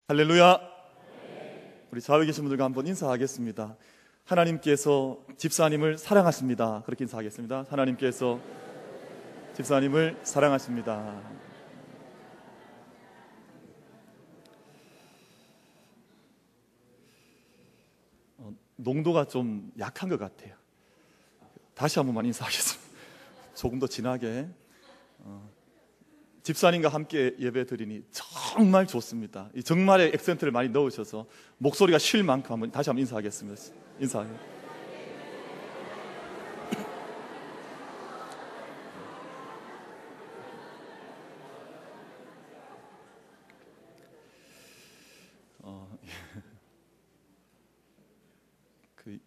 할렐루야. 우리 좌우에 계신 분들과 한번 인사하겠습니다. 하나님께서 집사님을 사랑하십니다. 그렇게 인사하겠습니다. 하나님께서 집사님을 사랑하십니다. 농도가 좀 약한 것 같아요. 다시 한 번만 인사하겠습니다. 조금 더 진하게. 집사님과 함께 예배 드리니 정말 좋습니다. 이 정말의 액센트를 많이 넣으셔서 목소리가 쉴 만큼 다시 한번 인사하겠습니다. 인사해요. 그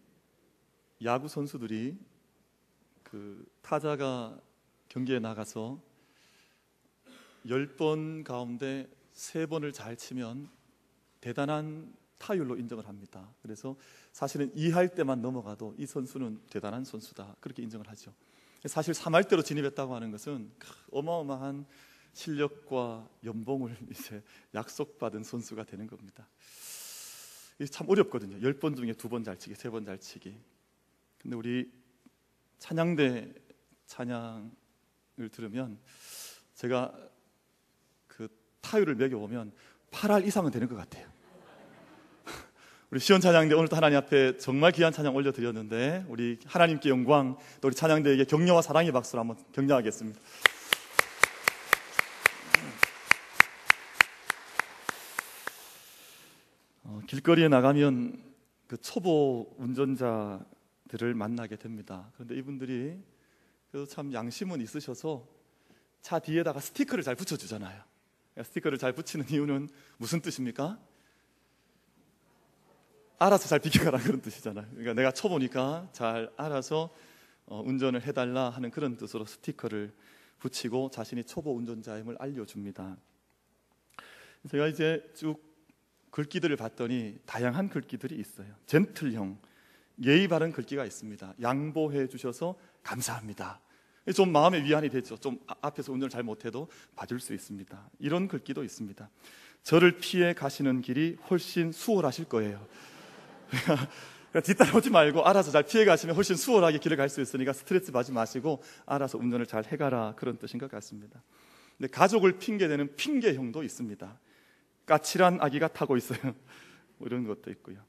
야구 선수들이 그 타자가 경기에 나가서 10번 가운데 3번을 잘 치면 대단한 타율로 인정을 합니다. 그래서 사실은 2할 때만 넘어가도 이 선수는 대단한 선수다, 그렇게 인정을 하죠. 사실 3할 때로 진입했다고 하는 것은 어마어마한 실력과 연봉을 이제 약속받은 선수가 되는 겁니다. 이게 참 어렵거든요. 10번 중에 2번 잘 치기, 3번 잘 치기. 근데 우리 찬양대 찬양을 들으면 제가 그 타율을 매겨보면 8할 이상은 되는 것 같아요. 우리 시온 찬양대 오늘도 하나님 앞에 정말 귀한 찬양 올려드렸는데, 우리 하나님께 영광, 또 우리 찬양대에게 격려와 사랑의 박수를 한번 격려하겠습니다. 길거리에 나가면 그 초보 운전자들을 만나게 됩니다. 그런데 이분들이 그래도 참 양심은 있으셔서 차 뒤에다가 스티커를 잘 붙여주잖아요. 스티커를 잘 붙이는 이유는 무슨 뜻입니까? 알아서 잘 비켜가라, 그런 뜻이잖아요. 그러니까 내가 초보니까 잘 알아서 운전을 해달라 하는 그런 뜻으로 스티커를 붙이고 자신이 초보 운전자임을 알려줍니다. 제가 이제 쭉 글귀들을 봤더니 다양한 글귀들이 있어요. 젠틀형, 예의 바른 글귀가 있습니다. 양보해 주셔서 감사합니다. 좀 마음의 위안이 되죠. 좀 앞에서 운전을 잘 못해도 봐줄 수 있습니다. 이런 글귀도 있습니다. 저를 피해 가시는 길이 훨씬 수월하실 거예요. 그러니까 뒤따라오지 말고 알아서 잘 피해 가시면 훨씬 수월하게 길을 갈 수 있으니까 스트레스 받지 마시고 알아서 운전을 잘 해가라, 그런 뜻인 것 같습니다. 근데 가족을 핑계대는 핑계형도 있습니다. 까칠한 아기가 타고 있어요. 뭐 이런 것도 있고요.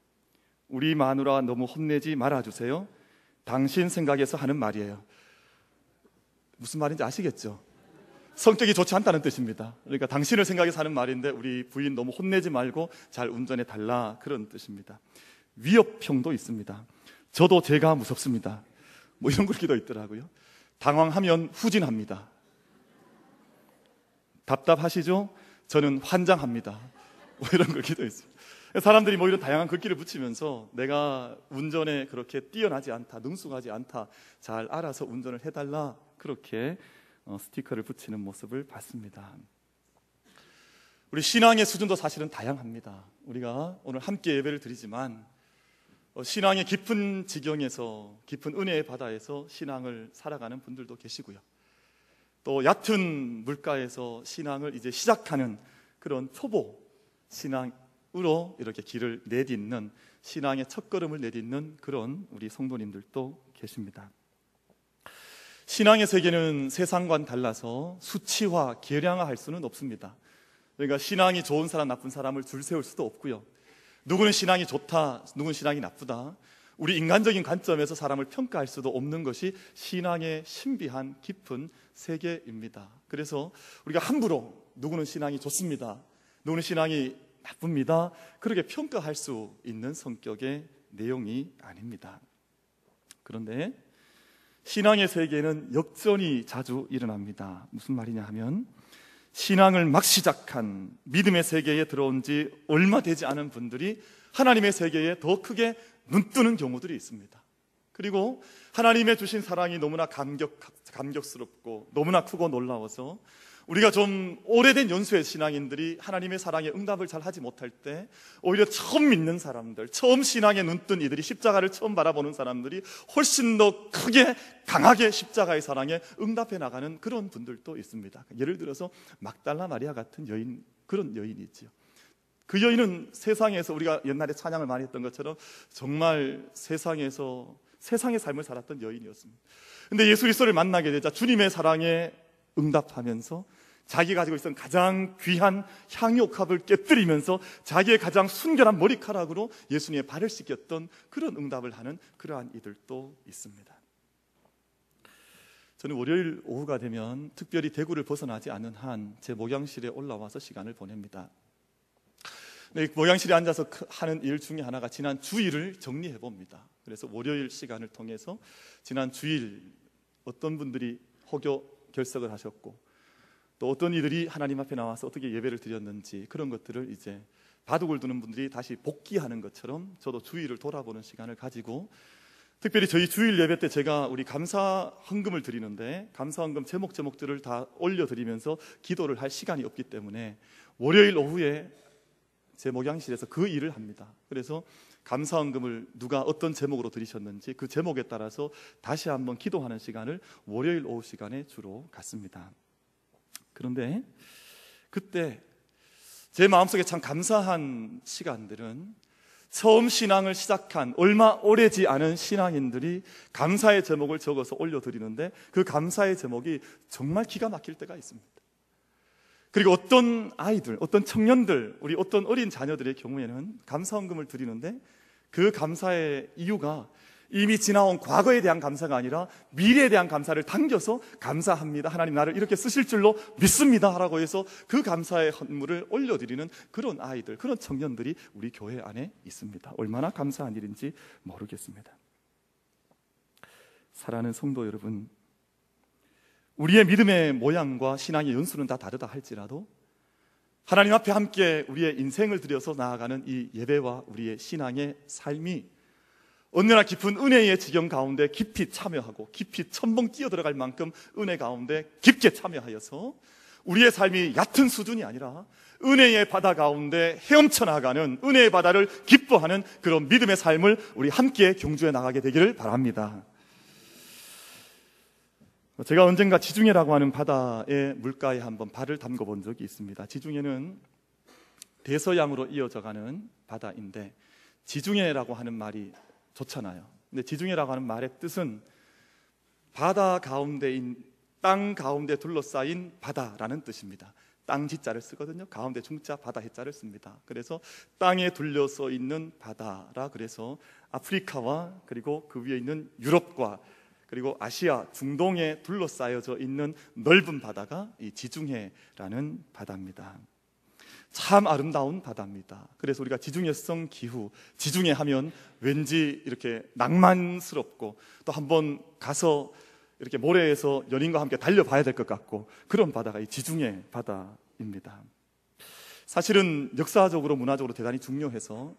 우리 마누라 너무 혼내지 말아주세요. 당신 생각에서 하는 말이에요. 무슨 말인지 아시겠죠? 성격이 좋지 않다는 뜻입니다. 그러니까 당신을 생각해서 하는 말인데 우리 부인 너무 혼내지 말고 잘 운전해 달라, 그런 뜻입니다. 위협형도 있습니다. 저도 제가 무섭습니다. 뭐 이런 글귀도 있더라고요. 당황하면 후진합니다. 답답하시죠? 저는 환장합니다. 뭐 이런 글귀도 있습니다. 사람들이 뭐 이런 다양한 글귀를 붙이면서 내가 운전에 그렇게 뛰어나지 않다, 능숙하지 않다, 잘 알아서 운전을 해달라, 그렇게 스티커를 붙이는 모습을 봤습니다. 우리 신앙의 수준도 사실은 다양합니다. 우리가 오늘 함께 예배를 드리지만 신앙의 깊은 지경에서, 깊은 은혜의 바다에서 신앙을 살아가는 분들도 계시고요. 또 얕은 물가에서 신앙을 이제 시작하는 그런 초보 신앙으로 이렇게 길을 내딛는, 신앙의 첫걸음을 내딛는 그런 우리 성도님들도 계십니다. 신앙의 세계는 세상과는 달라서 수치화, 계량화할 수는 없습니다. 그러니까 신앙이 좋은 사람, 나쁜 사람을 줄 세울 수도 없고요. 누구는 신앙이 좋다, 누구는 신앙이 나쁘다, 우리 인간적인 관점에서 사람을 평가할 수도 없는 것이 신앙의 신비한 깊은 세계입니다. 그래서 우리가 함부로 누구는 신앙이 좋습니다, 누구는 신앙이 나쁩니다, 그렇게 평가할 수 있는 성격의 내용이 아닙니다. 그런데 신앙의 세계에는 역전이 자주 일어납니다. 무슨 말이냐 하면, 신앙을 막 시작한, 믿음의 세계에 들어온 지 얼마 되지 않은 분들이 하나님의 세계에 더 크게 눈뜨는 경우들이 있습니다. 그리고 하나님의 주신 사랑이 너무나 감격스럽고 너무나 크고 놀라워서 우리가 좀 오래된 연수의 신앙인들이 하나님의 사랑에 응답을 잘 하지 못할 때 오히려 처음 믿는 사람들, 처음 신앙에 눈뜬 이들이, 십자가를 처음 바라보는 사람들이 훨씬 더 크게 강하게 십자가의 사랑에 응답해 나가는 그런 분들도 있습니다. 예를 들어서 막달라 마리아 같은 여인, 그런 여인이 있지요. 그 여인은 세상에서 우리가 옛날에 찬양을 많이 했던 것처럼 정말 세상에서 세상의 삶을 살았던 여인이었습니다. 근데 예수 그리스도를 만나게 되자 주님의 사랑에 응답하면서 자기가 가지고 있었던 가장 귀한 향유옥합을 깨뜨리면서 자기의 가장 순결한 머리카락으로 예수님의 발을 씻겼던 그런 응답을 하는 그러한 이들도 있습니다. 저는 월요일 오후가 되면 특별히 대구를 벗어나지 않은 한 제 목양실에 올라와서 시간을 보냅니다. 목양실에 앉아서 하는 일 중에 하나가 지난 주일을 정리해 봅니다. 그래서 월요일 시간을 통해서 지난 주일 어떤 분들이 호교 결석을 하셨고 또 어떤 이들이 하나님 앞에 나와서 어떻게 예배를 드렸는지 그런 것들을 이제 바둑을 두는 분들이 다시 복귀하는 것처럼 저도 주일을 돌아보는 시간을 가지고, 특별히 저희 주일 예배 때 제가 우리 감사 헌금을 드리는데 감사 헌금 제목들을 다 올려드리면서 기도를 할 시간이 없기 때문에 월요일 오후에 제 목양실에서 그 일을 합니다. 그래서 감사 헌금을 누가 어떤 제목으로 드리셨는지 그 제목에 따라서 다시 한번 기도하는 시간을 월요일 오후 시간에 주로 갖습니다. 그런데 그때 제 마음속에 참 감사한 시간들은 처음 신앙을 시작한 얼마 오래지 않은 신앙인들이 감사의 제목을 적어서 올려드리는데 그 감사의 제목이 정말 기가 막힐 때가 있습니다. 그리고 어떤 아이들, 어떤 청년들, 우리 어떤 어린 자녀들의 경우에는 감사헌금을 드리는데 그 감사의 이유가 이미 지나온 과거에 대한 감사가 아니라 미래에 대한 감사를 당겨서 감사합니다, 하나님 나를 이렇게 쓰실 줄로 믿습니다 라고 해서 그 감사의 헌물을 올려드리는 그런 아이들, 그런 청년들이 우리 교회 안에 있습니다. 얼마나 감사한 일인지 모르겠습니다. 사랑하는 성도 여러분, 우리의 믿음의 모양과 신앙의 연수는 다 다르다 할지라도 하나님 앞에 함께 우리의 인생을 들여서 나아가는 이 예배와 우리의 신앙의 삶이 언제나 깊은 은혜의 지경 가운데 깊이 참여하고 깊이 첨벙 뛰어들어갈 만큼 은혜 가운데 깊게 참여하여서 우리의 삶이 얕은 수준이 아니라 은혜의 바다 가운데 헤엄쳐 나가는, 은혜의 바다를 기뻐하는 그런 믿음의 삶을 우리 함께 경주해 나가게 되기를 바랍니다. 제가 언젠가 지중해라고 하는 바다의 물가에 한번 발을 담궈 본 적이 있습니다. 지중해는 대서양으로 이어져가는 바다인데 지중해라고 하는 말이 좋잖아요. 근데 지중해라고 하는 말의 뜻은 바다 가운데인, 땅 가운데 둘러싸인 바다라는 뜻입니다. 땅 지자를 쓰거든요. 가운데 중자, 바다 해자를 씁니다. 그래서 땅에 둘러서 있는 바다라, 그래서 아프리카와 그리고 그 위에 있는 유럽과 그리고 아시아, 중동에 둘러싸여져 있는 넓은 바다가 이 지중해라는 바다입니다. 참 아름다운 바다입니다. 그래서 우리가 지중해성 기후, 지중해 하면 왠지 이렇게 낭만스럽고 또 한번 가서 이렇게 모래에서 연인과 함께 달려봐야 될 것 같고 그런 바다가 이 지중해 바다입니다. 사실은 역사적으로 문화적으로 대단히 중요해서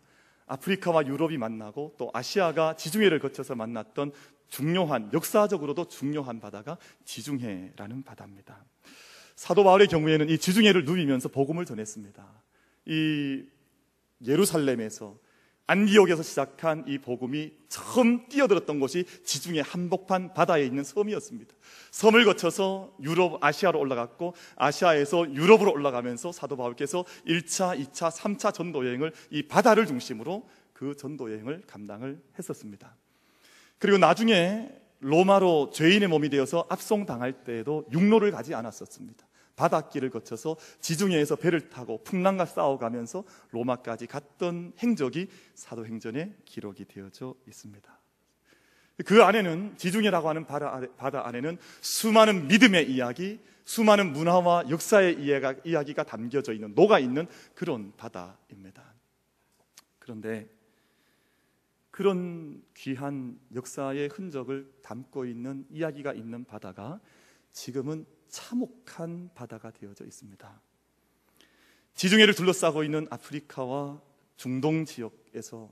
아프리카와 유럽이 만나고 또 아시아가 지중해를 거쳐서 만났던 중요한, 역사적으로도 중요한 바다가 지중해라는 바다입니다. 사도 바울의 경우에는 이 지중해를 누비면서 복음을 전했습니다. 이 예루살렘에서, 안디옥에서 시작한 이 복음이 처음 뛰어들었던 곳이 지중해 한복판 바다에 있는 섬이었습니다. 섬을 거쳐서 유럽, 아시아로 올라갔고 아시아에서 유럽으로 올라가면서 사도 바울께서 1차, 2차, 3차 전도 여행을 이 바다를 중심으로 그 전도 여행을 감당을 했었습니다. 그리고 나중에 로마로 죄인의 몸이 되어서 압송당할 때에도 육로를 가지 않았었습니다. 바닷길을 거쳐서 지중해에서 배를 타고 풍랑과 싸워가면서 로마까지 갔던 행적이 사도행전에 기록이 되어져 있습니다. 그 안에는, 지중해라고 하는 바다 안에는 수많은 믿음의 이야기, 수많은 문화와 역사의 이야기가 담겨져 있는, 녹아있는 그런 바다입니다. 그런데 그런 귀한 역사의 흔적을 담고 있는, 이야기가 있는 바다가 지금은 참혹한 바다가 되어져 있습니다. 지중해를 둘러싸고 있는 아프리카와 중동 지역에서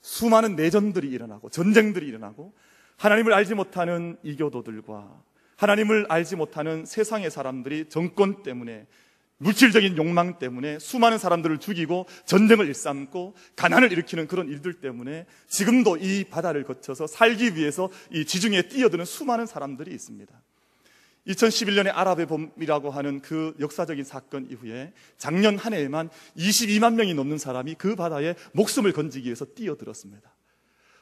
수많은 내전들이 일어나고 전쟁들이 일어나고 하나님을 알지 못하는 이교도들과 하나님을 알지 못하는 세상의 사람들이 정권 때문에, 물질적인 욕망 때문에 수많은 사람들을 죽이고 전쟁을 일삼고 가난을 일으키는 그런 일들 때문에 지금도 이 바다를 거쳐서 살기 위해서 이 지중해에 뛰어드는 수많은 사람들이 있습니다. 2011년에 아랍의 봄이라고 하는 그 역사적인 사건 이후에 작년 한 해에만 22만 명이 넘는 사람이 그 바다에 목숨을 건지기 위해서 뛰어들었습니다.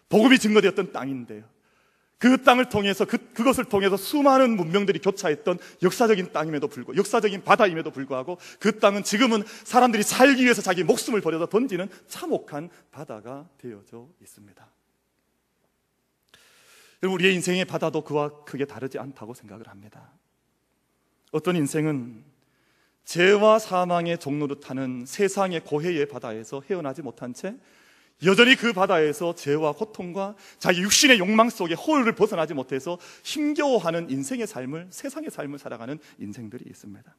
복음이 증거되었던 땅인데요, 그 땅을 통해서 그것을 통해서 수많은 문명들이 교차했던 역사적인 땅임에도 불구하고, 역사적인 바다임에도 불구하고 그 땅은 지금은 사람들이 살기 위해서 자기 목숨을 버려서 던지는 참혹한 바다가 되어져 있습니다. 여러분, 우리의 인생의 바다도 그와 크게 다르지 않다고 생각을 합니다. 어떤 인생은 죄와 사망의 종로를 타는 세상의 고해의 바다에서 헤어나지 못한 채 여전히 그 바다에서 죄와 고통과 자기 육신의 욕망 속에 허울을 벗어나지 못해서 힘겨워하는 인생의 삶을, 세상의 삶을 살아가는 인생들이 있습니다.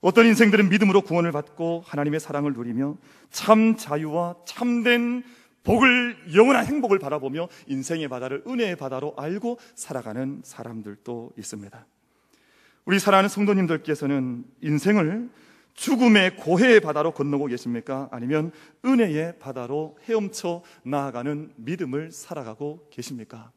어떤 인생들은 믿음으로 구원을 받고 하나님의 사랑을 누리며 참 자유와 참된 복을, 영원한 행복을 바라보며 인생의 바다를 은혜의 바다로 알고 살아가는 사람들도 있습니다. 우리 사랑하는 성도님들께서는 인생을 죽음의 고해의 바다로 건너고 계십니까? 아니면 은혜의 바다로 헤엄쳐 나아가는 믿음을 살아가고 계십니까?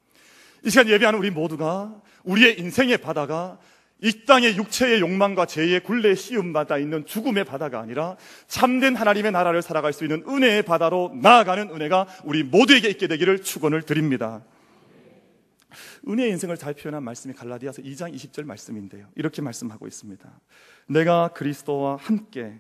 이 시간 예배하는 우리 모두가 우리의 인생의 바다가 이 땅의 육체의 욕망과 죄의 굴레에 씌움받아 있는 죽음의 바다가 아니라 참된 하나님의 나라를 살아갈 수 있는 은혜의 바다로 나아가는 은혜가 우리 모두에게 있게 되기를 축원을 드립니다. 은혜의 인생을 잘 표현한 말씀이 갈라디아서 2장 20절 말씀인데요, 이렇게 말씀하고 있습니다. 내가 그리스도와 함께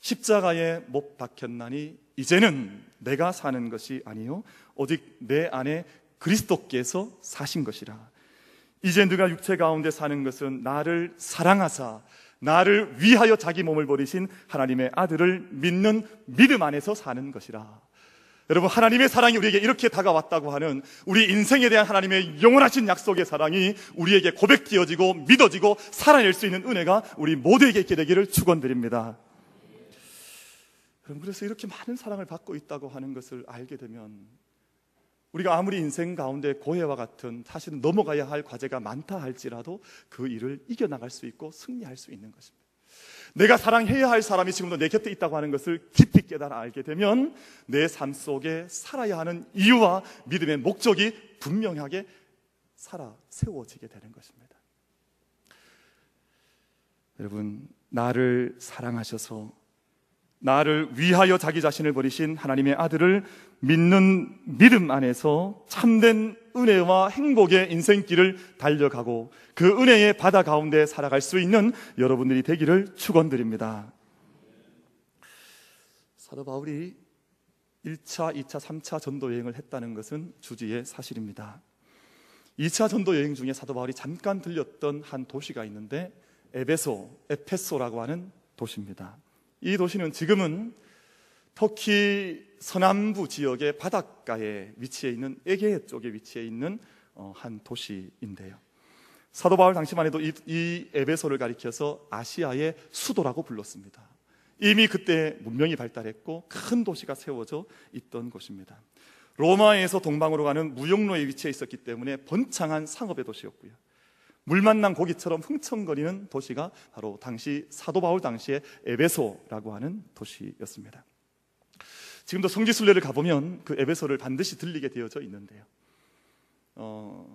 십자가에 못 박혔나니 이제는 내가 사는 것이 아니요 오직 내 안에 그리스도께서 사신 것이라. 이제 네가 육체 가운데 사는 것은 나를 사랑하사 나를 위하여 자기 몸을 버리신 하나님의 아들을 믿는 믿음 안에서 사는 것이라. 여러분, 하나님의 사랑이 우리에게 이렇게 다가왔다고 하는 우리 인생에 대한 하나님의 영원하신 약속의 사랑이 우리에게 고백되어지고 믿어지고 살아낼 수 있는 은혜가 우리 모두에게 있게 되기를 축원드립니다. 여러분, 그래서 이렇게 많은 사랑을 받고 있다고 하는 것을 알게 되면 우리가 아무리 인생 가운데 고해와 같은 사실은 넘어가야 할 과제가 많다 할지라도 그 일을 이겨나갈 수 있고 승리할 수 있는 것입니다. 내가 사랑해야 할 사람이 지금도 내 곁에 있다고 하는 것을 깊이 깨달아 알게 되면 내 삶 속에 살아야 하는 이유와 믿음의 목적이 분명하게 세워지게 되는 것입니다. 여러분, 나를 사랑하셔서 나를 위하여 자기 자신을 버리신 하나님의 아들을 믿는 믿음 안에서 참된 은혜와 행복의 인생길을 달려가고 그 은혜의 바다 가운데 살아갈 수 있는 여러분들이 되기를 축원드립니다. 사도 바울이 1차, 2차, 3차 전도 여행을 했다는 것은 주지의 사실입니다. 2차 전도 여행 중에 사도 바울이 잠깐 들렸던 한 도시가 있는데 에페소라고 하는 도시입니다. 이 도시는 지금은 터키 서남부 지역의 바닷가에 위치해 있는 에게 쪽에 위치해 있는 한 도시인데요, 사도 바울 당시만 해도 이 에베소를 가리켜서 아시아의 수도라고 불렀습니다. 이미 그때 문명이 발달했고 큰 도시가 세워져 있던 곳입니다. 로마에서 동방으로 가는 무역로에 위치해 있었기 때문에 번창한 상업의 도시였고요, 물 만난 고기처럼 흥청거리는 도시가 바로 당시 사도 바울 당시의 에베소라고 하는 도시였습니다. 지금도 성지순례를 가보면 그 에베소를 반드시 들리게 되어져 있는데요,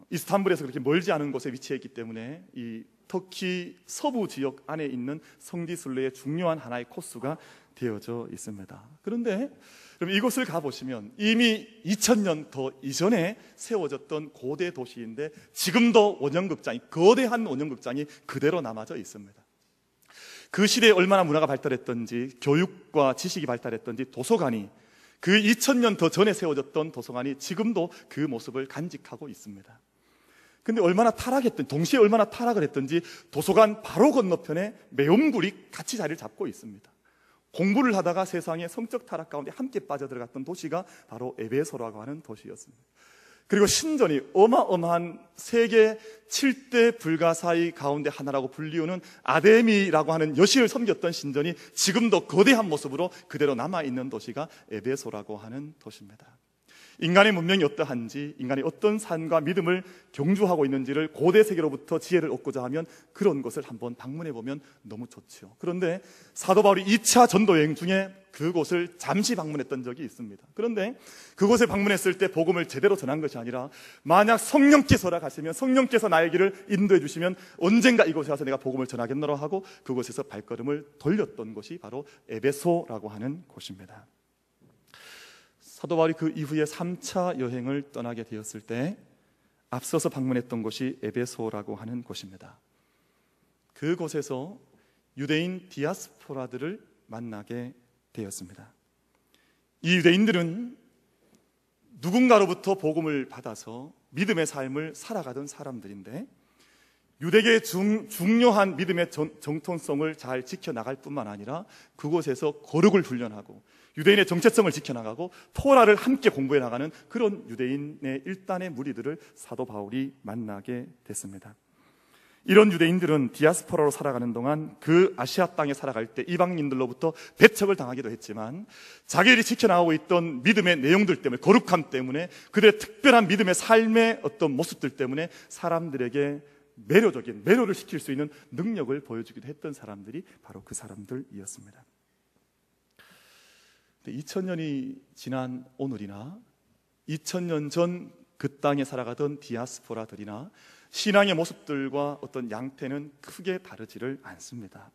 이스탄불에서 그렇게 멀지 않은 곳에 위치해 있기 때문에 이 터키 서부 지역 안에 있는 성지순례의 중요한 하나의 코스가 되어져 있습니다. 그런데 그럼 이곳을 가보시면 이미 2000년 더 이전에 세워졌던 고대 도시인데 지금도 원형극장이, 거대한 원형극장이 그대로 남아져 있습니다. 그 시대에 얼마나 문화가 발달했던지, 교육과 지식이 발달했던지 도서관이, 그 2000년 더 전에 세워졌던 도서관이 지금도 그 모습을 간직하고 있습니다. 근데 얼마나 타락했던, 동시에 얼마나 타락을 했던지 도서관 바로 건너편에 매운굴이 같이 자리를 잡고 있습니다. 공부를 하다가 세상의 성적 타락 가운데 함께 빠져들어갔던 도시가 바로 에베소라고 하는 도시였습니다. 그리고 신전이 어마어마한 세계 7대 불가사의 가운데 하나라고 불리우는 아데미라고 하는 여신을 섬겼던 신전이 지금도 거대한 모습으로 그대로 남아있는 도시가 에베소라고 하는 도시입니다. 인간의 문명이 어떠한지, 인간이 어떤 삶과 믿음을 경주하고 있는지를 고대 세계로부터 지혜를 얻고자 하면 그런 곳을 한번 방문해 보면 너무 좋죠. 그런데 사도 바울이 2차 전도 여행 중에 그곳을 잠시 방문했던 적이 있습니다. 그런데 그곳에 방문했을 때 복음을 제대로 전한 것이 아니라, 만약 성령께서라 가시면, 성령께서 나의 길을 인도해 주시면 언젠가 이곳에 와서 내가 복음을 전하겠노라 하고 그곳에서 발걸음을 돌렸던 곳이 바로 에베소라고 하는 곳입니다. 사도 바울이 그 이후에 3차 여행을 떠나게 되었을 때 앞서서 방문했던 곳이 에베소라고 하는 곳입니다. 그곳에서 유대인 디아스포라들을 만나게 되었습니다. 이 유대인들은 누군가로부터 복음을 받아서 믿음의 삶을 살아가던 사람들인데, 유대계의 중요한 믿음의 정통성을 잘 지켜나갈 뿐만 아니라 그곳에서 거룩을 훈련하고 유대인의 정체성을 지켜나가고 토라를 함께 공부해 나가는 그런 유대인의 일단의 무리들을 사도 바울이 만나게 됐습니다. 이런 유대인들은 디아스포라로 살아가는 동안 그 아시아 땅에 살아갈 때 이방인들로부터 배척을 당하기도 했지만, 자기들이 지켜나가고 있던 믿음의 내용들 때문에, 거룩함 때문에, 그들의 특별한 믿음의 삶의 어떤 모습들 때문에 사람들에게 매료를 시킬 수 있는 능력을 보여주기도 했던 사람들이 바로 그 사람들이었습니다. 2000년이 지난 오늘이나 2000년 전 그 땅에 살아가던 디아스포라들이나 신앙의 모습들과 어떤 양태는 크게 다르지를 않습니다.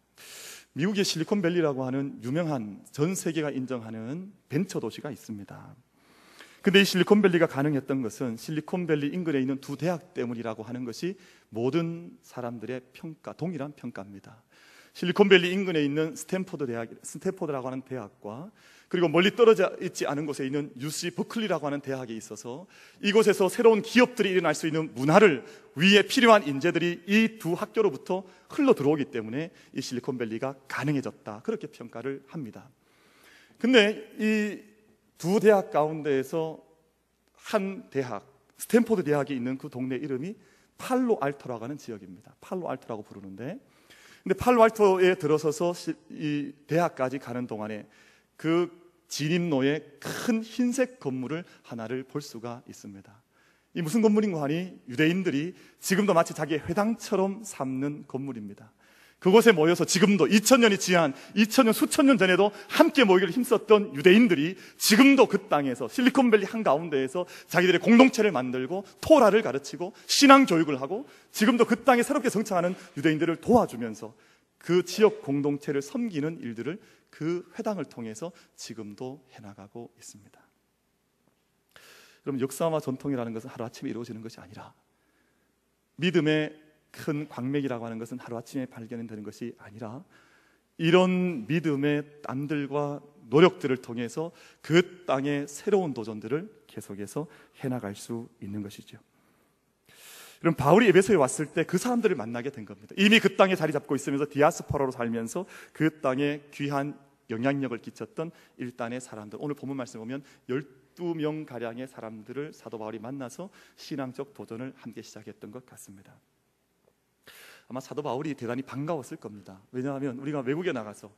미국의 실리콘밸리라고 하는 유명한, 전 세계가 인정하는 벤처 도시가 있습니다. 근데 이 실리콘밸리가 가능했던 것은 실리콘밸리 인근에 있는 두 대학 때문이라고 하는 것이 모든 사람들의 평가, 동일한 평가입니다. 실리콘밸리 인근에 있는 스탠포드라고 하는 대학과, 그리고 멀리 떨어져 있지 않은 곳에 있는 UC 버클리라고 하는 대학이 있어서 이곳에서 새로운 기업들이 일어날 수 있는 문화를 위해 필요한 인재들이 이 두 학교로부터 흘러 들어오기 때문에 이 실리콘밸리가 가능해졌다, 그렇게 평가를 합니다. 근데 이 두 대학 가운데에서 한 대학, 스탠포드 대학이 있는 그 동네 이름이 팔로알토라고 하는 지역입니다. 팔로알토라고 부르는데, 근데 팔로알토에 들어서서 이 대학까지 가는 동안에 그 진입로에 큰 흰색 건물을 하나를 볼 수가 있습니다. 이 무슨 건물인가 하니 유대인들이 지금도 마치 자기의 회당처럼 삼는 건물입니다. 그곳에 모여서 지금도 2000년이 지난 2000년, 수천 년 전에도 함께 모이기를 힘썼던 유대인들이 지금도 그 땅에서, 실리콘밸리 한가운데에서 자기들의 공동체를 만들고 토라를 가르치고 신앙 교육을 하고 지금도 그 땅에 새롭게 성장하는 유대인들을 도와주면서 그 지역 공동체를 섬기는 일들을 그 회당을 통해서 지금도 해나가고 있습니다. 그럼 역사와 전통이라는 것은 하루아침에 이루어지는 것이 아니라, 믿음의 큰 광맥이라고 하는 것은 하루아침에 발견되는 것이 아니라, 이런 믿음의 땀들과 노력들을 통해서 그 땅의 새로운 도전들을 계속해서 해나갈 수 있는 것이죠. 그럼 바울이 에베소에 왔을 때 그 사람들을 만나게 된 겁니다. 이미 그 땅에 자리 잡고 있으면서 디아스포라로 살면서 그 땅에 귀한 영향력을 끼쳤던 일단의 사람들, 오늘 본문 말씀 보면 12명가량의 사람들을 사도 바울이 만나서 신앙적 도전을 함께 시작했던 것 같습니다. 아마 사도 바울이 대단히 반가웠을 겁니다. 왜냐하면 우리가 외국에 나가서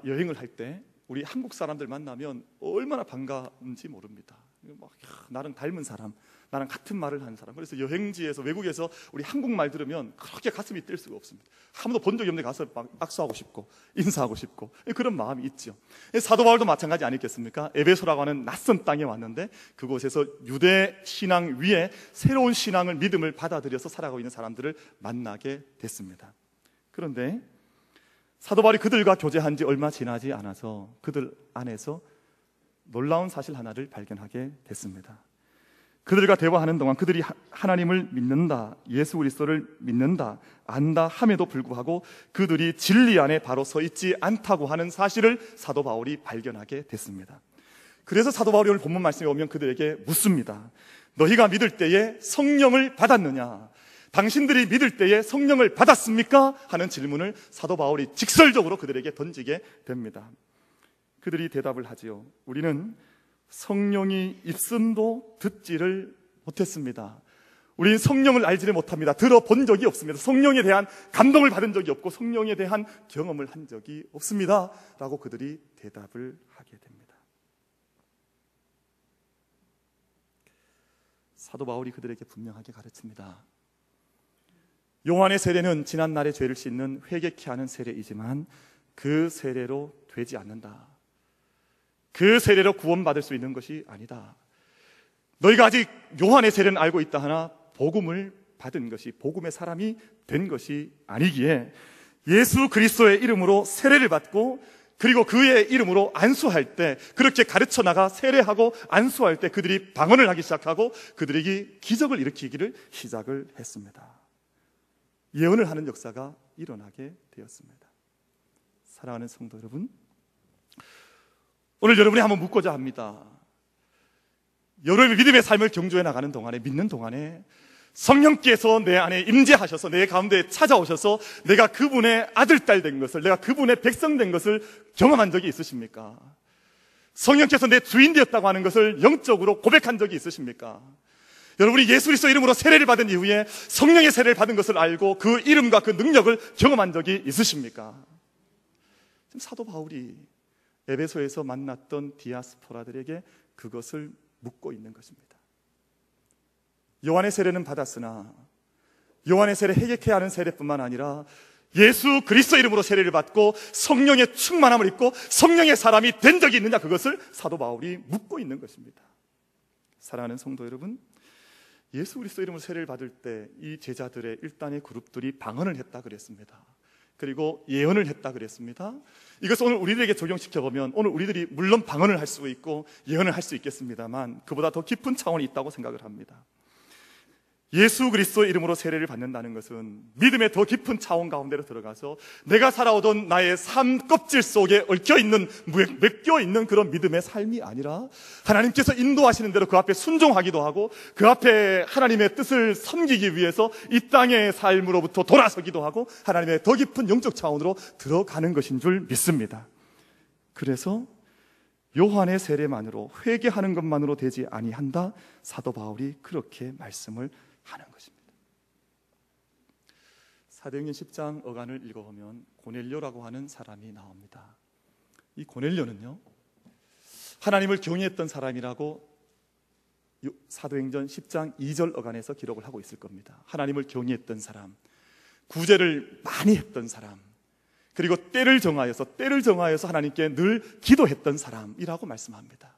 여행을 할 때 우리 한국 사람들 만나면 얼마나 반가운지 모릅니다. 막 나랑 닮은 사람, 나랑 같은 말을 하는 사람. 그래서 여행지에서, 외국에서 우리 한국말 들으면 그렇게 가슴이 뛸 수가 없습니다. 아무도 본 적이 없는데 가서 막 악수하고 싶고 인사하고 싶고 그런 마음이 있죠. 사도 바울도 마찬가지 아니겠습니까? 에베소라고 하는 낯선 땅에 왔는데 그곳에서 유대 신앙 위에 새로운 신앙을, 믿음을 받아들여서 살아가고 있는 사람들을 만나게 됐습니다. 그런데 사도 바울이 그들과 교제한 지 얼마 지나지 않아서 그들 안에서 놀라운 사실 하나를 발견하게 됐습니다. 그들과 대화하는 동안 그들이 하나님을 믿는다, 예수 그리스도를 믿는다, 안다 함에도 불구하고 그들이 진리 안에 바로 서 있지 않다고 하는 사실을 사도 바울이 발견하게 됐습니다. 그래서 사도 바울이 오늘 본문 말씀에 오면 그들에게 묻습니다. 너희가 믿을 때에 성령을 받았느냐? 당신들이 믿을 때에 성령을 받았습니까? 하는 질문을 사도 바울이 직설적으로 그들에게 던지게 됩니다. 그들이 대답을 하지요. 우리는 성령이 있음도 듣지를 못했습니다. 우리는 성령을 알지를 못합니다. 들어본 적이 없습니다. 성령에 대한 감동을 받은 적이 없고 성령에 대한 경험을 한 적이 없습니다 라고 그들이 대답을 하게 됩니다. 사도 바울이 그들에게 분명하게 가르칩니다. 요한의 세례는 지난날의 죄를 씻는 회개케 하는 세례이지만 그 세례로 되지 않는다. 그 세례로 구원받을 수 있는 것이 아니다. 너희가 아직 요한의 세례는 알고 있다 하나 복음을 받은 것이, 복음의 사람이 된 것이 아니기에 예수 그리스도의 이름으로 세례를 받고 그리고 그의 이름으로 안수할 때, 그렇게 가르쳐 나가 세례하고 안수할 때 그들이 방언을 하기 시작하고 그들에게 기적을 일으키기를 시작을 했습니다. 예언을 하는 역사가 일어나게 되었습니다. 사랑하는 성도 여러분, 오늘 여러분이 한번 묻고자 합니다. 여러분의 믿음의 삶을 경주해 나가는 동안에, 믿는 동안에 성령께서 내 안에 임재하셔서 내 가운데 찾아오셔서 내가 그분의 아들, 딸 된 것을, 내가 그분의 백성 된 것을 경험한 적이 있으십니까? 성령께서 내 주인 되었다고 하는 것을 영적으로 고백한 적이 있으십니까? 여러분이 예수 그리스도 이름으로 세례를 받은 이후에 성령의 세례를 받은 것을 알고 그 이름과 그 능력을 경험한 적이 있으십니까? 지금 사도 바울이 에베소에서 만났던 디아스포라들에게 그것을 묻고 있는 것입니다. 요한의 세례는 받았으나 요한의 세례, 회개케 하는 세례뿐만 아니라 예수 그리스도 이름으로 세례를 받고 성령의 충만함을 입고 성령의 사람이 된 적이 있느냐, 그것을 사도 바울이 묻고 있는 것입니다. 사랑하는 성도 여러분, 예수 그리스도 이름으로 세례를 받을 때 이 제자들의 일단의 그룹들이 방언을 했다 그랬습니다. 그리고 예언을 했다 그랬습니다. 이것을 오늘 우리들에게 적용시켜보면 오늘 우리들이 물론 방언을 할 수 있고 예언을 할 수 있겠습니다만 그보다 더 깊은 차원이 있다고 생각을 합니다. 예수 그리스도의 이름으로 세례를 받는다는 것은 믿음의 더 깊은 차원 가운데로 들어가서 내가 살아오던 나의 삶 껍질 속에 얽혀있는, 맡겨있는 그런 믿음의 삶이 아니라 하나님께서 인도하시는 대로 그 앞에 순종하기도 하고 그 앞에 하나님의 뜻을 섬기기 위해서 이 땅의 삶으로부터 돌아서기도 하고 하나님의 더 깊은 영적 차원으로 들어가는 것인 줄 믿습니다. 그래서 요한의 세례만으로, 회개하는 것만으로 되지 아니한다, 사도 바울이 그렇게 말씀을 하는 것입니다. 사도행전 10장 어간을 읽어보면 고넬료라고 하는 사람이 나옵니다. 이 고넬료는요, 하나님을 경외했던 사람이라고 사도행전 10장 2절 어간에서 기록을 하고 있을 겁니다. 하나님을 경외했던 사람, 구제를 많이 했던 사람, 그리고 때를 정하여서 하나님께 늘 기도했던 사람이라고 말씀합니다.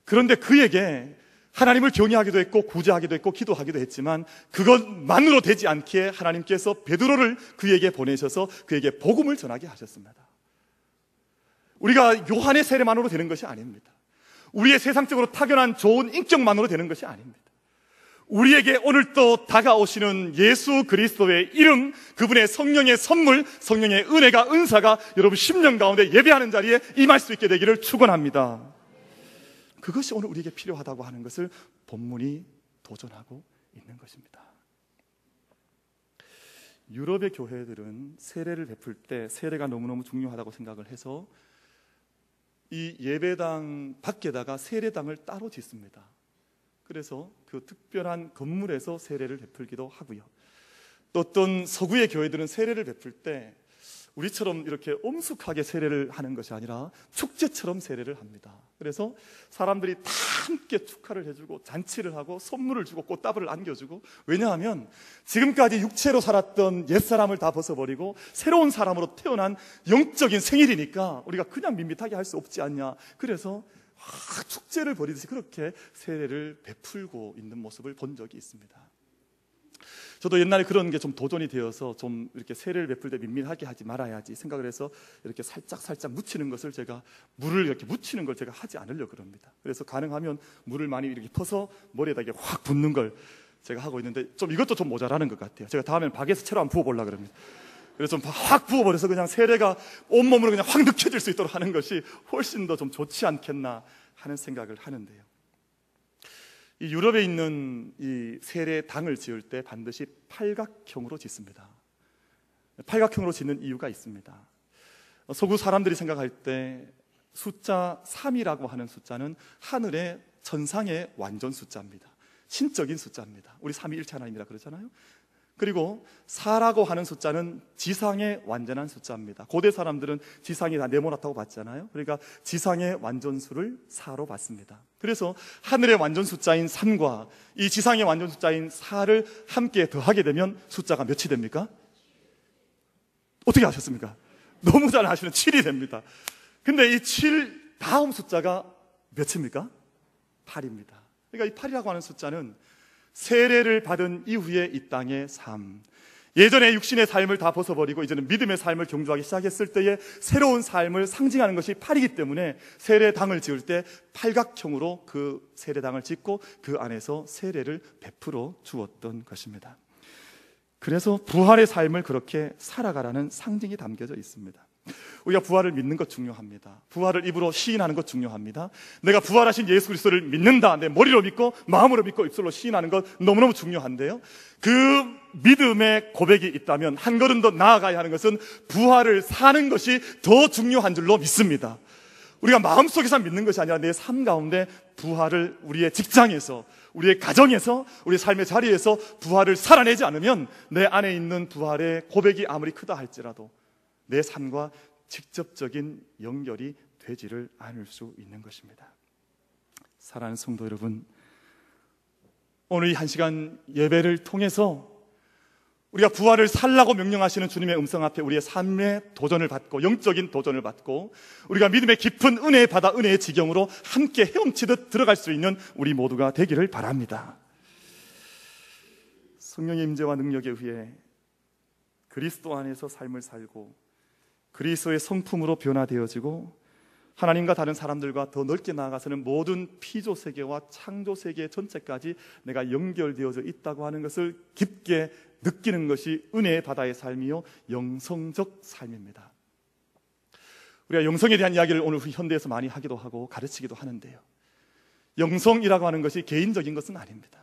그런데 그에게 하나님을 경외하기도 했고 구제하기도 했고 기도하기도 했지만 그것만으로 되지 않기에 하나님께서 베드로를 그에게 보내셔서 그에게 복음을 전하게 하셨습니다. 우리가 요한의 세례만으로 되는 것이 아닙니다. 우리의 세상적으로 타고난 좋은 인격만으로 되는 것이 아닙니다. 우리에게 오늘 또 다가오시는 예수 그리스도의 이름, 그분의 성령의 선물, 성령의 은혜가, 은사가 여러분 심령 가운데 예배하는 자리에 임할 수 있게 되기를 축원합니다. 그것이 오늘 우리에게 필요하다고 하는 것을 본문이 도전하고 있는 것입니다. 유럽의 교회들은 세례를 베풀 때 세례가 너무너무 중요하다고 생각을 해서 이 예배당 밖에다가 세례당을 따로 짓습니다. 그래서 그 특별한 건물에서 세례를 베풀기도 하고요. 또 어떤 서구의 교회들은 세례를 베풀 때 우리처럼 이렇게 엄숙하게 세례를 하는 것이 아니라 축제처럼 세례를 합니다. 그래서 사람들이 다 함께 축하를 해주고 잔치를 하고 선물을 주고 꽃다발을 안겨주고, 왜냐하면 지금까지 육체로 살았던 옛사람을 다 벗어버리고 새로운 사람으로 태어난 영적인 생일이니까 우리가 그냥 밋밋하게 할 수 없지 않냐. 그래서 축제를 벌이듯이 그렇게 세례를 베풀고 있는 모습을 본 적이 있습니다. 저도 옛날에 그런 게 좀 도전이 되어서 좀 이렇게 세례를 베풀 때 밋밋하게 하지 말아야지 생각을 해서 이렇게 살짝 묻히는 것을, 제가 물을 이렇게 묻히는 걸 제가 하지 않으려고 그럽니다. 그래서 가능하면 물을 많이 이렇게 퍼서 머리에다 이렇게 확 붓는 걸 제가 하고 있는데 좀 이것도 좀 모자라는 것 같아요. 제가 다음엔 박에서 채로 한번 부어보려고 그럽니다. 그래서 좀 확 부어버려서 그냥 세례가 온몸으로 그냥 확 느껴질 수 있도록 하는 것이 훨씬 더 좀 좋지 않겠나 하는 생각을 하는데요. 이 유럽에 있는 이 세례당을 지을 때 반드시 팔각형으로 짓습니다. 팔각형으로 짓는 이유가 있습니다. 서구 사람들이 생각할 때 숫자 3이라고 하는 숫자는 하늘의 천상의 완전 숫자입니다. 신적인 숫자입니다. 우리 삼위일체 하나님이라 그러잖아요. 그리고 4라고 하는 숫자는 지상의 완전한 숫자입니다. 고대 사람들은 지상이 다 네모나다고 봤잖아요. 그러니까 지상의 완전수를 4로 봤습니다. 그래서 하늘의 완전 숫자인 3과 이 지상의 완전 숫자인 4를 함께 더하게 되면 숫자가 몇이 됩니까? 어떻게 아셨습니까? 너무 잘 아시는 7이 됩니다. 근데 이 7 다음 숫자가 몇입니까? 8입니다. 그러니까 이 8이라고 하는 숫자는 세례를 받은 이후에 이 땅의 삶, 예전에 육신의 삶을 다 벗어버리고 이제는 믿음의 삶을 경주하기 시작했을 때의 새로운 삶을 상징하는 것이 8이기 때문에 세례당을 지을 때 팔각형으로 그 세례당을 짓고 그 안에서 세례를 베풀어 주었던 것입니다. 그래서 부활의 삶을 그렇게 살아가라는 상징이 담겨져 있습니다. 우리가 부활을 믿는 것 중요합니다. 부활을 입으로 시인하는 것 중요합니다. 내가 부활하신 예수 그리스도를 믿는다, 내 머리로 믿고 마음으로 믿고 입술로 시인하는 것 너무너무 중요한데요, 그 믿음의 고백이 있다면 한 걸음 더 나아가야 하는 것은 부활을 사는 것이 더 중요한 줄로 믿습니다. 우리가 마음속에서 믿는 것이 아니라 내 삶 가운데 부활을, 우리의 직장에서, 우리의 가정에서, 우리의 삶의 자리에서 부활을 살아내지 않으면 내 안에 있는 부활의 고백이 아무리 크다 할지라도 내 삶과 직접적인 연결이 되지를 않을 수 있는 것입니다. 사랑하는 성도 여러분, 오늘 이 한 시간 예배를 통해서 우리가 부활을 살라고 명령하시는 주님의 음성 앞에 우리의 삶의 도전을 받고, 영적인 도전을 받고, 우리가 믿음의 깊은 은혜의 바다, 은혜의 지경으로 함께 헤엄치듯 들어갈 수 있는 우리 모두가 되기를 바랍니다. 성령의 임재와 능력에 의해 그리스도 안에서 삶을 살고 그리스도의 성품으로 변화되어지고 하나님과 다른 사람들과 더 넓게 나아가서는 모든 피조 세계와 창조 세계 전체까지 내가 연결되어져 있다고 하는 것을 깊게 느끼는 것이 은혜의 바다의 삶이요, 영성적 삶입니다. 우리가 영성에 대한 이야기를 오늘 현대에서 많이 하기도 하고 가르치기도 하는데요, 영성이라고 하는 것이 개인적인 것은 아닙니다.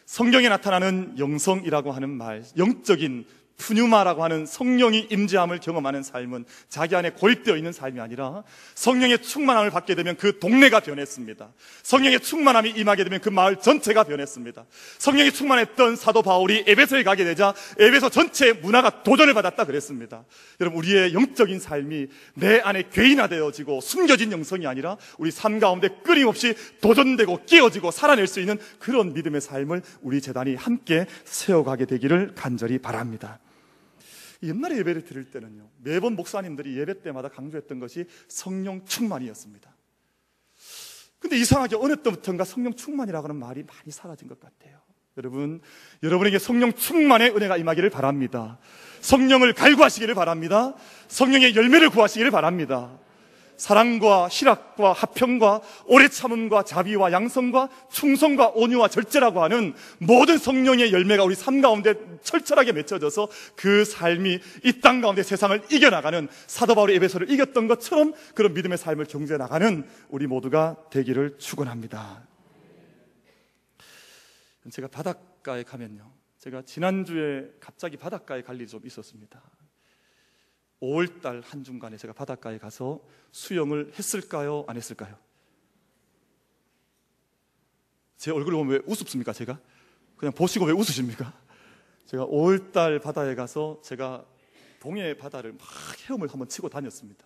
성경에 나타나는 영성이라고 하는 말, 영적인 푸뉴마라고 하는 성령이 임재함을 경험하는 삶은 자기 안에 고입되어 있는 삶이 아니라 성령의 충만함을 받게 되면 그 동네가 변했습니다. 성령의 충만함이 임하게 되면 그 마을 전체가 변했습니다. 성령이 충만했던 사도 바울이 에베소에 가게 되자 에베소 전체의 문화가 도전을 받았다 그랬습니다. 여러분, 우리의 영적인 삶이 내 안에 괴인화되어지고 숨겨진 영성이 아니라 우리 삶 가운데 끊임없이 도전되고 깨어지고 살아낼 수 있는 그런 믿음의 삶을 우리 재단이 함께 세워가게 되기를 간절히 바랍니다. 옛날에 예배를 드릴 때는요, 매번 목사님들이 예배 때마다 강조했던 것이 성령 충만이었습니다. 근데 이상하게 어느 때부터인가 성령 충만이라고 하는 말이 많이 사라진 것 같아요. 여러분, 여러분에게 성령 충만의 은혜가 임하기를 바랍니다. 성령을 갈구하시기를 바랍니다. 성령의 열매를 구하시기를 바랍니다. 사랑과 희락과 화평과 오래 참음과 자비와 양성과 충성과 온유와 절제라고 하는 모든 성령의 열매가 우리 삶 가운데 철철하게 맺혀져서 그 삶이 이 땅 가운데 세상을 이겨나가는, 사도 바울이 에베소를 이겼던 것처럼 그런 믿음의 삶을 경주해 나가는 우리 모두가 되기를 축원합니다. 제가 바닷가에 가면요, 제가 지난주에 갑자기 바닷가에 갈 일이 좀 있었습니다. 5월달 한중간에 제가 바닷가에 가서 수영을 했을까요? 안 했을까요? 제 얼굴을 보면 왜 우습습니까? 제가? 그냥 보시고 왜 웃으십니까? 제가 5월달 바다에 가서 제가 동해 바다를 막 헤엄을 한번 치고 다녔습니다.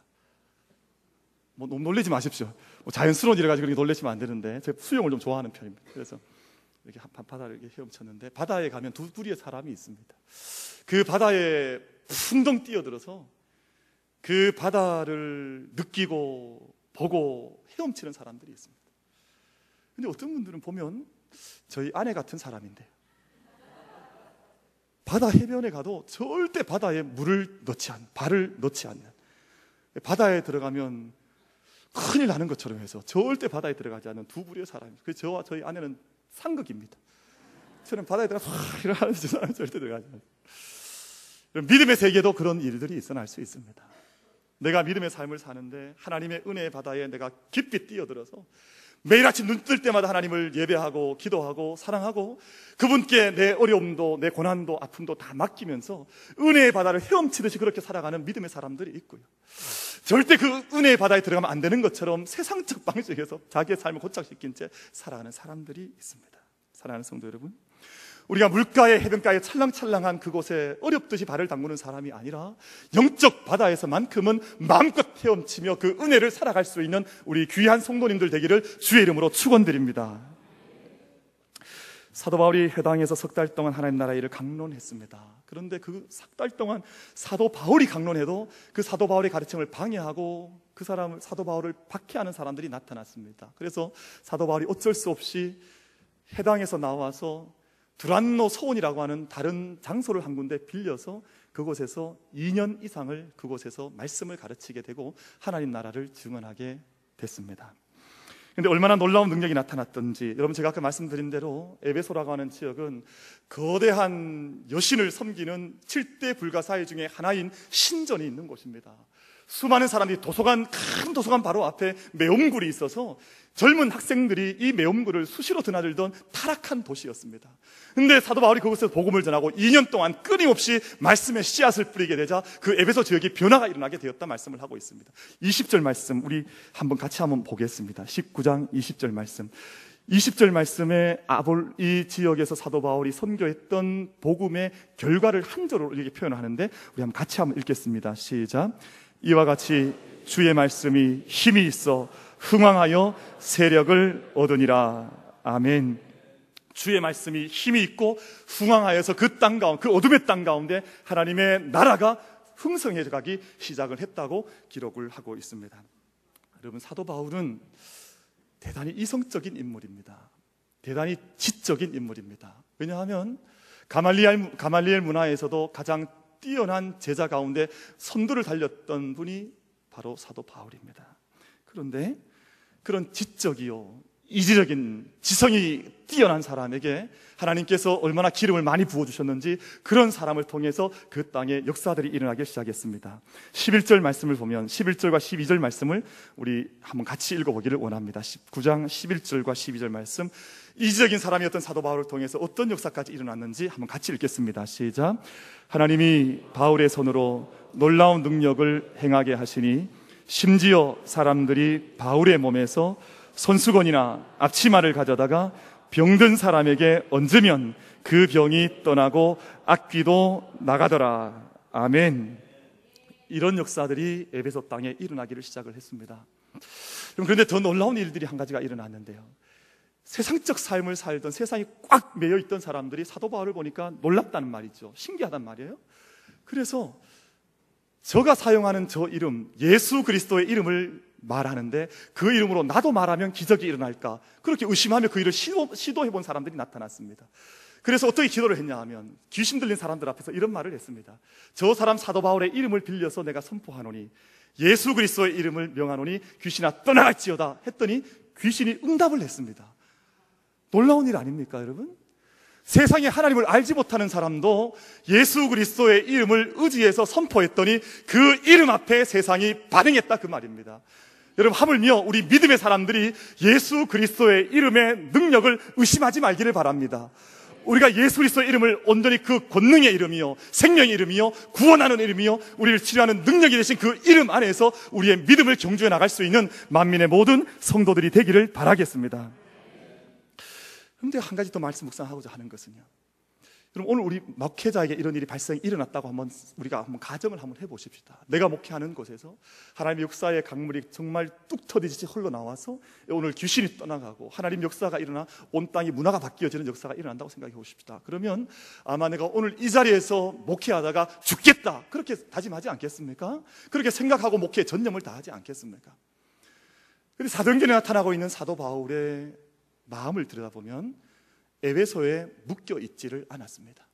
뭐 너무 놀라지 마십시오. 자연스러운 일을 가지고 그렇게 놀라시면 안 되는데 제가 수영을 좀 좋아하는 편입니다. 그래서 이렇게 바다를 이렇게 헤엄쳤는데, 바다에 가면 두 부리의 사람이 있습니다. 그 바다에 풍덩 뛰어들어서 그 바다를 느끼고 보고 헤엄치는 사람들이 있습니다. 근데 어떤 분들은 보면 저희 아내 같은 사람인데요, 바다 해변에 가도 절대 바다에 발을 넣지 않는, 바다에 들어가면 큰일 나는 것처럼 해서 절대 바다에 들어가지 않는 두 부류의 사람입니다. 그래서 저와 저희 아내는 상극입니다. 저는 바다에 들어가서 이러는 사람은 절대 들어가지 않아요. 믿음의 세계도 그런 일들이 있어날 수 있습니다. 내가 믿음의 삶을 사는데 하나님의 은혜의 바다에 내가 깊이 뛰어들어서 매일 아침 눈 뜰 때마다 하나님을 예배하고 기도하고 사랑하고 그분께 내 어려움도 내 고난도 아픔도 다 맡기면서 은혜의 바다를 헤엄치듯이 그렇게 살아가는 믿음의 사람들이 있고요, 절대 그 은혜의 바다에 들어가면 안 되는 것처럼 세상적 방식에서 자기의 삶을 고착시킨 채 살아가는 사람들이 있습니다. 사랑하는 성도 여러분, 우리가 물가에 해변가에 찰랑찰랑한 그곳에 어렵듯이 발을 담그는 사람이 아니라 영적 바다에서만큼은 마음껏 헤엄치며 그 은혜를 살아갈 수 있는 우리 귀한 성도님들 되기를 주의 이름으로 축원드립니다. 사도 바울이 회당에서 석 달 동안 하나님 나라의 일을 강론했습니다. 그런데 그 석 달 동안 사도 바울이 강론해도 그 사도 바울의 가르침을 방해하고 그 사람을, 사도 바울을 박해하는 사람들이 나타났습니다. 그래서 사도 바울이 어쩔 수 없이 회당에서 나와서 두란노 소원이라고 하는 다른 장소를 한 군데 빌려서 그곳에서 2년 이상을 그곳에서 말씀을 가르치게 되고 하나님 나라를 증언하게 됐습니다. 그런데 얼마나 놀라운 능력이 나타났던지, 여러분 제가 아까 말씀드린 대로 에베소라고 하는 지역은 거대한 여신을 섬기는 7대 불가사의 중에 하나인 신전이 있는 곳입니다. 수많은 사람들이 큰 도서관 바로 앞에 매음굴이 있어서 젊은 학생들이 이 매음굴을 수시로 드나들던 타락한 도시였습니다. 근데 사도 바울이 그곳에서 복음을 전하고 2년 동안 끊임없이 말씀의 씨앗을 뿌리게 되자 그 에베소 지역이 변화가 일어나게 되었다 말씀을 하고 있습니다. 20절 말씀 우리 같이 한번 보겠습니다. 19장 20절 말씀. 20절 말씀에 이 지역에서 사도 바울이 선교했던 복음의 결과를 한 절로 이렇게 표현하는데 우리 같이 한번 읽겠습니다. 시작. 이와 같이 주의 말씀이 힘이 있어 흥왕하여 세력을 얻으니라. 아멘. 주의 말씀이 힘이 있고 흥왕하여서 그 땅 가운데, 그 어둠의 땅 가운데 하나님의 나라가 흥성해 가기 시작을 했다고 기록을 하고 있습니다. 여러분, 사도 바울은 대단히 이성적인 인물입니다. 대단히 지적인 인물입니다. 왜냐하면 가말리엘 문화에서도 가장 뛰어난 제자 가운데 선두를 달렸던 분이 바로 사도 바울입니다. 그런데 그런 지적이요, 이지적인 지성이 뛰어난 사람에게 하나님께서 얼마나 기름을 많이 부어주셨는지 그런 사람을 통해서 그 땅에 역사들이 일어나기 시작했습니다. 11절 말씀을 보면 11절과 12절 말씀을 우리 한번 같이 읽어보기를 원합니다. 19장 11절과 12절 말씀, 이지적인 사람이었던 사도 바울을 통해서 어떤 역사까지 일어났는지 한번 같이 읽겠습니다. 시작. 하나님이 바울의 손으로 놀라운 능력을 행하게 하시니 심지어 사람들이 바울의 몸에서 손수건이나 앞치마를 가져다가 병든 사람에게 얹으면 그 병이 떠나고 악귀도 나가더라. 아멘. 이런 역사들이 에베소 땅에 일어나기를 시작을 했습니다. 그런데 더 놀라운 일들이 한 가지가 일어났는데요. 세상적 삶을 살던, 세상이 꽉 매여 있던 사람들이 사도 바울을 보니까 놀랍다는 말이죠. 신기하단 말이에요. 그래서 저가 사용하는 저 이름, 예수 그리스도의 이름을 말하는데 그 이름으로 나도 말하면 기적이 일어날까, 그렇게 의심하며 그 일을 시도해 본 사람들이 나타났습니다. 그래서 어떻게 기도를 했냐 하면 귀신 들린 사람들 앞에서 이런 말을 했습니다. 저 사람 사도 바울의 이름을 빌려서 내가 선포하노니, 예수 그리스도의 이름을 명하노니 귀신아 떠나갈지어다 했더니 귀신이 응답을 했습니다. 놀라운 일 아닙니까, 여러분? 세상에 하나님을 알지 못하는 사람도 예수 그리스도의 이름을 의지해서 선포했더니 그 이름 앞에 세상이 반응했다, 그 말입니다. 여러분, 하물며 우리 믿음의 사람들이 예수 그리스도의 이름의 능력을 의심하지 말기를 바랍니다. 우리가 예수 그리스도의 이름을 온전히 그 권능의 이름이요, 생명의 이름이요, 구원하는 이름이요, 우리를 치료하는 능력이 되신 그 이름 안에서 우리의 믿음을 경주해 나갈 수 있는 만민의 모든 성도들이 되기를 바라겠습니다. 그런데 한 가지 더 말씀 묵상하고자 하는 것은요, 그럼 오늘 우리 목회자에게 이런 일이 일어났다고 우리가 한번 가정을 한번 해보십시다. 내가 목회하는 곳에서 하나님의 역사의 강물이 정말 뚝 터지듯이 흘러나와서 오늘 귀신이 떠나가고 하나님 역사가 일어나 온 땅이 문화가 바뀌어지는 역사가 일어난다고 생각해 보십시다. 그러면 아마 내가 오늘 이 자리에서 목회하다가 죽겠다, 그렇게 다짐하지 않겠습니까? 그렇게 생각하고 목회에 전념을 다하지 않겠습니까? 그런데 사도행전에 나타나고 있는 사도 바울의 마음을 들여다보면 에베소에 묶여 있지를 않았습니다.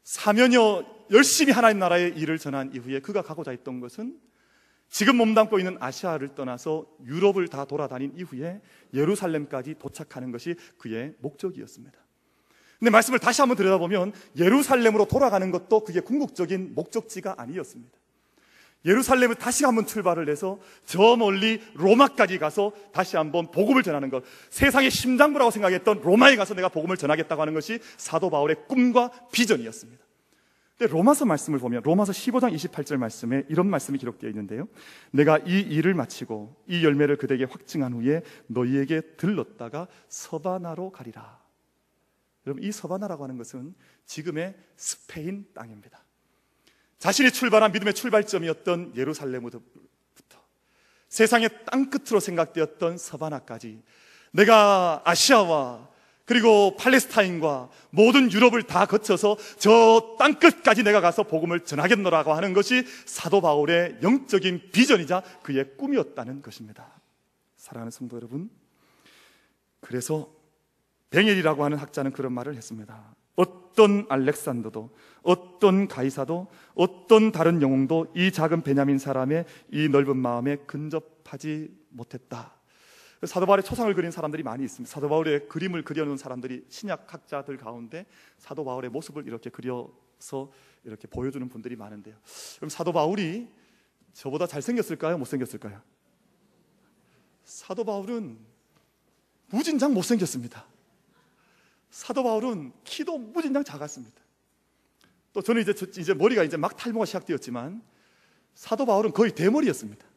사면여 열심히 하나님 나라의 일을 전한 이후에 그가 가고자 했던 것은 지금 몸담고 있는 아시아를 떠나서 유럽을 다 돌아다닌 이후에 예루살렘까지 도착하는 것이 그의 목적이었습니다. 근데 말씀을 다시 한번 들여다보면 예루살렘으로 돌아가는 것도 그게 궁극적인 목적지가 아니었습니다. 예루살렘을 다시 한번 출발을 해서 저 멀리 로마까지 가서 다시 한번 복음을 전하는 것, 세상의 심장부라고 생각했던 로마에 가서 내가 복음을 전하겠다고 하는 것이 사도 바울의 꿈과 비전이었습니다. 근데 로마서 말씀을 보면 로마서 15장 28절 말씀에 이런 말씀이 기록되어 있는데요, 내가 이 일을 마치고 이 열매를 그대에게 확증한 후에 너희에게 들렀다가 서바나로 가리라. 여러분, 이 서바나라고 하는 것은 지금의 스페인 땅입니다. 자신이 출발한 믿음의 출발점이었던 예루살렘부터 세상의 땅끝으로 생각되었던 서바나까지 내가 아시아와 그리고 팔레스타인과 모든 유럽을 다 거쳐서 저 땅끝까지 내가 가서 복음을 전하겠노라고 하는 것이 사도 바울의 영적인 비전이자 그의 꿈이었다는 것입니다. 사랑하는 성도 여러분, 그래서 뱅엘이라고 하는 학자는 그런 말을 했습니다. 어떤 알렉산더도, 어떤 가이사도, 어떤 다른 영웅도 이 작은 베냐민 사람의 이 넓은 마음에 근접하지 못했다. 사도 바울의 초상을 그린 사람들이 많이 있습니다. 사도 바울의 그림을 그려놓은 사람들이 신약 학자들 가운데 사도 바울의 모습을 이렇게 그려서 이렇게 보여주는 분들이 많은데요. 그럼 사도 바울이 저보다 잘생겼을까요? 못생겼을까요? 사도 바울은 무진장 못생겼습니다. 사도 바울은 키도 무진장 작았습니다. 또 저는 이제 머리가 이제 막 탈모가 시작되었지만 사도 바울은 거의 대머리였습니다.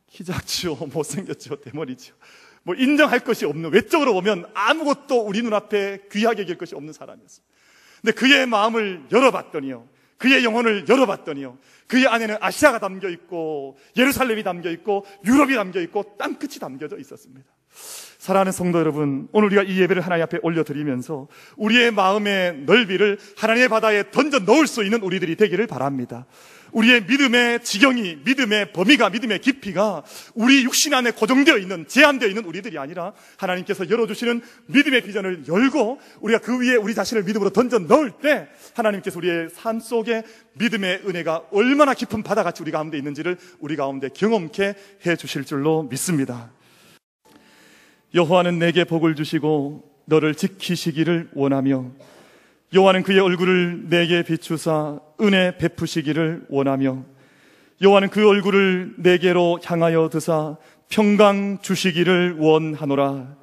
키 작지요, 못생겼죠, 대머리죠. 뭐 인정할 것이 없는, 외적으로 보면 아무것도 우리 눈앞에 귀하게 여길 것이 없는 사람이었습니다. 근데 그의 마음을 열어봤더니요, 그의 영혼을 열어봤더니요, 그의 안에는 아시아가 담겨있고 예루살렘이 담겨있고 유럽이 담겨있고 땅끝이 담겨져 있었습니다. 사랑하는 성도 여러분, 오늘 우리가 이 예배를 하나님 앞에 올려드리면서 우리의 마음의 넓이를 하나님의 바다에 던져 넣을 수 있는 우리들이 되기를 바랍니다. 우리의 믿음의 지경이, 믿음의 범위가, 믿음의 깊이가 우리 육신 안에 고정되어 있는, 제한되어 있는 우리들이 아니라 하나님께서 열어주시는 믿음의 비전을 열고 우리가 그 위에 우리 자신을 믿음으로 던져 넣을 때 하나님께서 우리의 삶 속에 믿음의 은혜가 얼마나 깊은 바다같이 우리 가운데 있는지를 우리 가운데 경험케 해주실 줄로 믿습니다. 여호와는 내게 복을 주시고 너를 지키시기를 원하며 여호와는 그의 얼굴을 내게 비추사 은혜 베푸시기를 원하며 여호와는 그 얼굴을 내게로 향하여 드사 평강 주시기를 원하노라.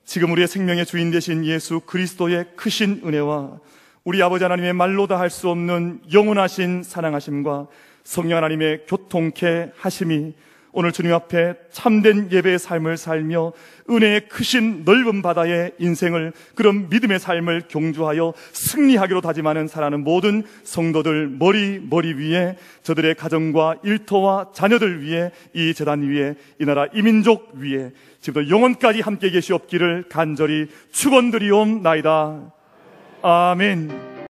지금 우리의 생명의 주인 되신 예수 그리스도의 크신 은혜와 우리 아버지 하나님의 말로 다 할 수 없는 영원하신 사랑하심과 성령 하나님의 교통케 하심이 오늘 주님 앞에 참된 예배의 삶을 살며 은혜의 크신 넓은 바다의 인생을, 그런 믿음의 삶을 경주하여 승리하기로 다짐하는 살아가는 모든 성도들 머리 위에, 저들의 가정과 일터와 자녀들 위에, 이 제단 위에, 이 나라 이 민족 위에 지금부터 영원까지 함께 계시옵기를 간절히 축원드리옵나이다. 아멘.